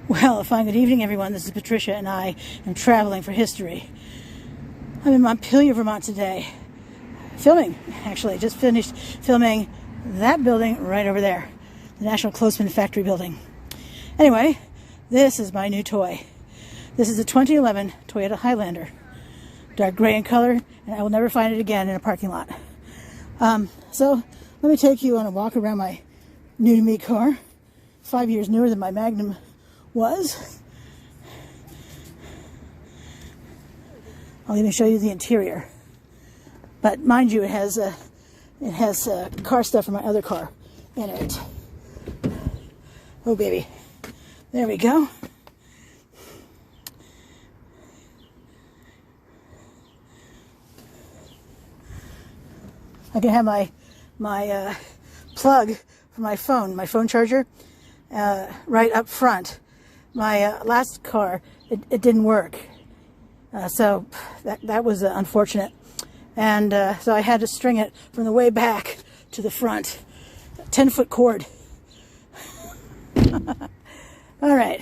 Well, a fine good evening, everyone. This is Patricia, and I am traveling for history. I'm in Montpelier, Vermont today. Filming, actually. Just finished filming that building right over there. The National Clothespin Factory building. Anyway, this is my new toy. This is a 2011 Toyota Highlander. Dark gray in color, and I will never find it again in a parking lot. So, let me take you on a walk around my new-to-me car. 5 years newer than my Magnum was. I'll even show you the interior. But mind you, it has car stuff from my other car in it. Oh baby, there we go. I can have my plug for my phone charger, right up front. My last car, it didn't work, so that was unfortunate, and so I had to string it from the way back to the front, 10-foot cord. All right,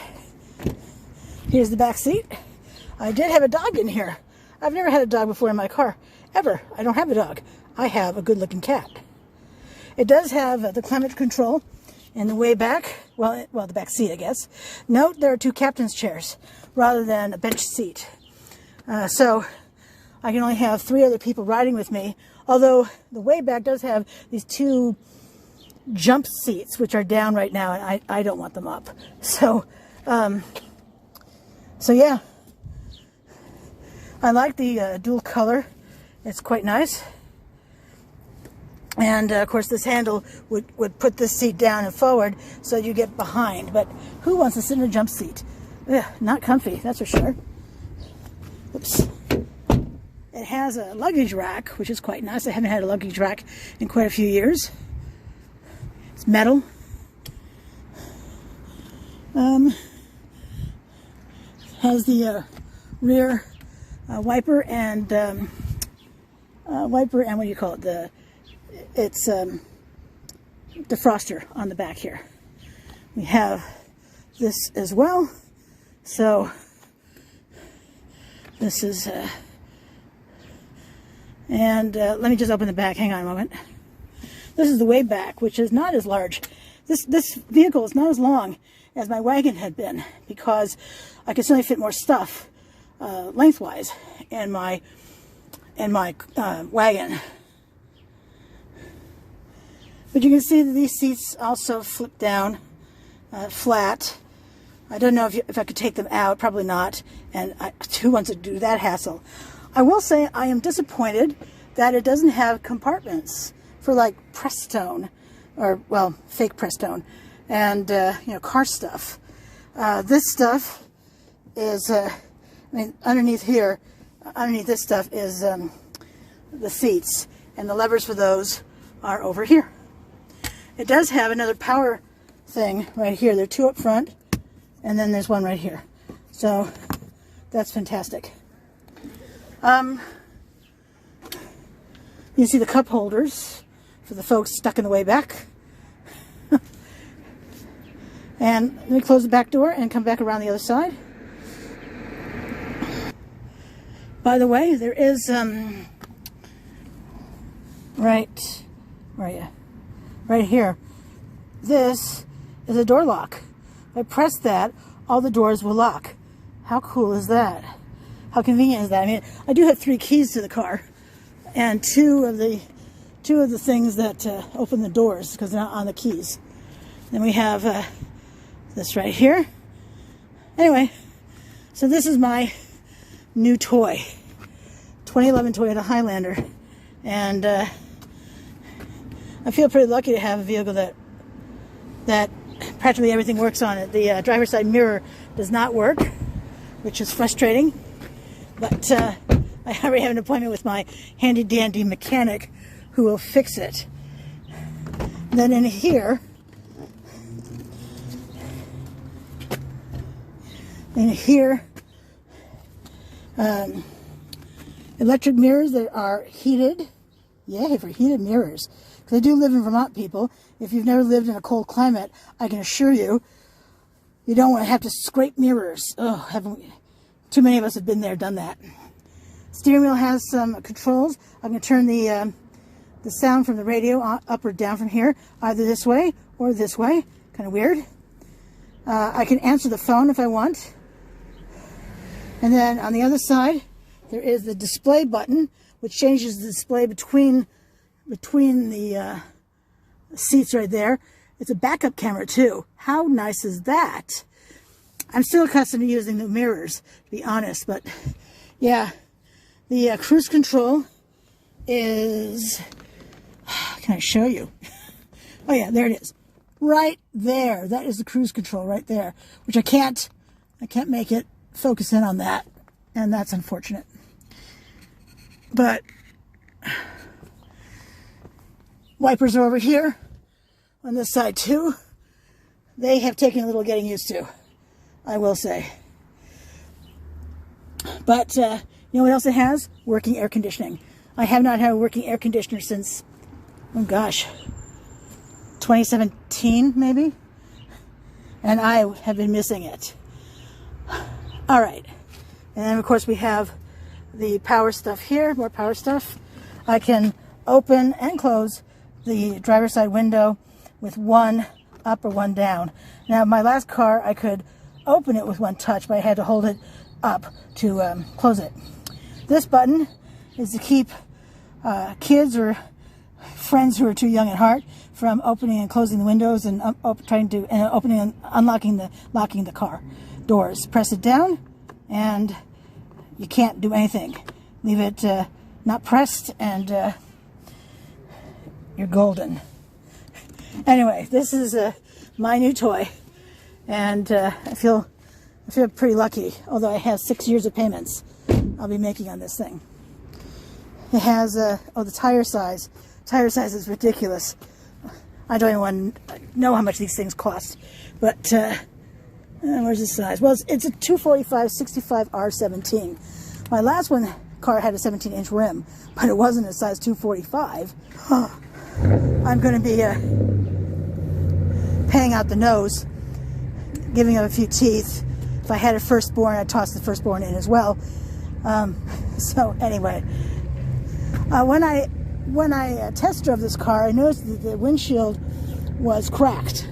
here's the back seat. I did have a dog in here. I've never had a dog before in my car, ever. I don't have a dog. I have a good-looking cat. It does have the climate control in the way back, well, the back seat, I guess. Note there are two captain's chairs rather than a bench seat. So I can only have 3 other people riding with me, although the way back does have these 2 jump seats, which are down right now, and I don't want them up. So, yeah. I like the dual color. It's quite nice. And of course this handle would put this seat down and forward so you get behind. But who wants to sit in a jump seat? Ugh, not comfy, that's for sure. Oops. It has a luggage rack, which is quite nice. I haven't had a luggage rack in quite a few years. It's metal. Has the rear wiper and what do you call it? It's defroster on the back here. We have this as well. So this is let me just open the back. Hang on a moment. This is the way back, which is not as large. This vehicle is not as long as my wagon had been, because I could certainly fit more stuff lengthwise in my wagon. But you can see that these seats also flip down flat. I don't know if I could take them out. Probably not. And who wants to do that hassle? I will say I am disappointed that it doesn't have compartments for like press stone, or well, fake press stone, and car stuff. This stuff is, underneath here, underneath this stuff is the seats, and the levers for those are over here. It does have another power thing right here. There are 2 up front, and then there's one right here. So that's fantastic. You can see the cup holders for the folks stuck in the way back. And let me close the back door and come back around the other side. By the way, there is right, where are you? Right here. This is a door lock. If I press that, all the doors will lock. How cool is that? How convenient is that? I mean, I do have 3 keys to the car, and two of the things that open the doors, because they're not on the keys. Then we have this right here. Anyway, so this is my new toy, 2011 Toyota Highlander, and I feel pretty lucky to have a vehicle that practically everything works on it. The driver's side mirror does not work, which is frustrating, but I already have an appointment with my handy-dandy mechanic who will fix it. Then in here, electric mirrors that are heated. Yay for heated mirrors. Because I do live in Vermont, people. If you've never lived in a cold climate, I can assure you You don't want to have to scrape mirrors. Oh, haven't we? Too many of us have been there, done that. Steering wheel has some controls. I'm going to turn the sound from the radio up or down from here, either this way or this way. Kind of weird. I can answer the phone if I want. And then on the other side, there is the display button, which changes the display between the seats right there. It's a backup camera too. How nice is that? I'm still accustomed to using the mirrors, to be honest, but yeah. The cruise control is, can I show you? Oh yeah, there it is. Right there. That is the cruise control right there, which I can't make it focus in on that, and that's unfortunate. But wipers are over here on this side too. They have taken a little getting used to, I will say. But you know what else it has? Working air conditioning. I have not had a working air conditioner since, oh gosh, 2017 maybe, and I have been missing it. All right, and then of course we have the power stuff here, more power stuff. I can open and close the driver's side window with one up or one down. Now my last car I could open it with one touch, but I had to hold it up to close it. This button is to keep kids friends who are too young at heart from opening and closing the windows and opening and locking the car doors. Press it down and you can't do anything. Leave it not pressed and you're golden. Anyway, this is my new toy, and I feel pretty lucky, although I have 6 years of payments I'll be making on this thing. It has the tire size. Tire size is ridiculous. I don't even know how much these things cost, but where's the size? Well, it's a 245 65 R17. My last car had a 17-inch rim, but it wasn't a size 245. I'm going to be paying out the nose, giving up a few teeth. If I had a firstborn, I'd toss the firstborn in as well. So anyway, when I test drove this car, I noticed that the windshield was cracked.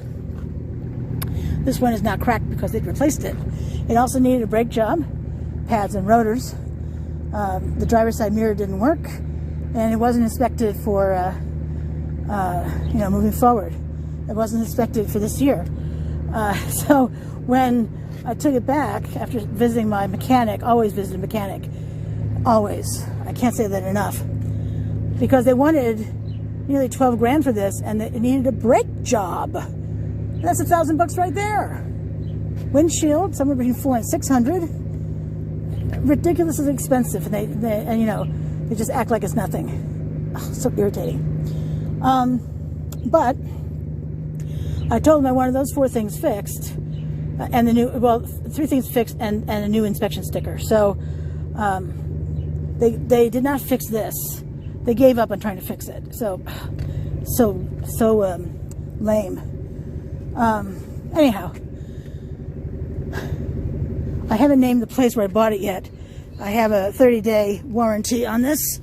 This one is not cracked because they'd replaced it. It also needed a brake job, pads and rotors. The driver's side mirror didn't work, and it wasn't inspected for moving forward. It wasn't inspected for this year. So when I took it back after visiting my mechanic, always visit a mechanic, always. I can't say that enough. Because they wanted nearly 12 grand for this, and it needed a brake job. And that's $1,000 right there. Windshield, somewhere between $400 and $600. Ridiculously expensive, and they just act like it's nothing. Oh, so irritating. But I told them I wanted those 4 things fixed, and 3 things fixed, and a new inspection sticker. So they did not fix this. They gave up on trying to fix it. So lame. Anyhow, I haven't named the place where I bought it yet. I have a 30-day warranty on this.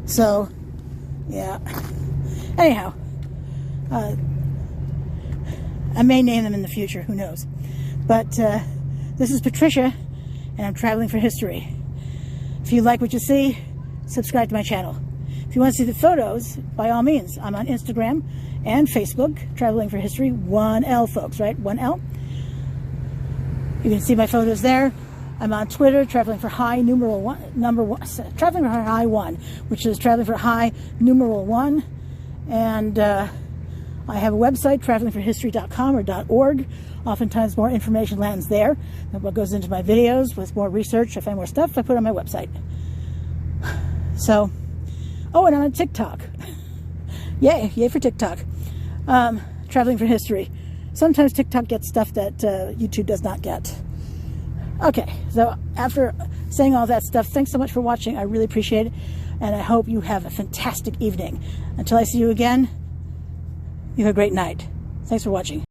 So, yeah. Anyhow, I may name them in the future. Who knows? But this is Patricia, and I'm traveling for history. If you like what you see, subscribe to my channel. If you want to see the photos, by all means, I'm on Instagram and Facebook, Traveling for History, 1L, folks, right? 1L. You can see my photos there. I'm on Twitter, Traveling for High, Traveling for High 1, which is Traveling for High, #1. And I have a website, travelingforhistory.com or .org. Oftentimes more information lands there than what goes into my videos. With more research, I find more stuff I put on my website. So, oh, and I'm on TikTok. Yay for TikTok. Traveling for History. Sometimes TikTok gets stuff that YouTube does not get. Okay, so after saying all that stuff, thanks so much for watching. I really appreciate it, and I hope you have a fantastic evening. Until I see you again, you have a great night. Thanks for watching.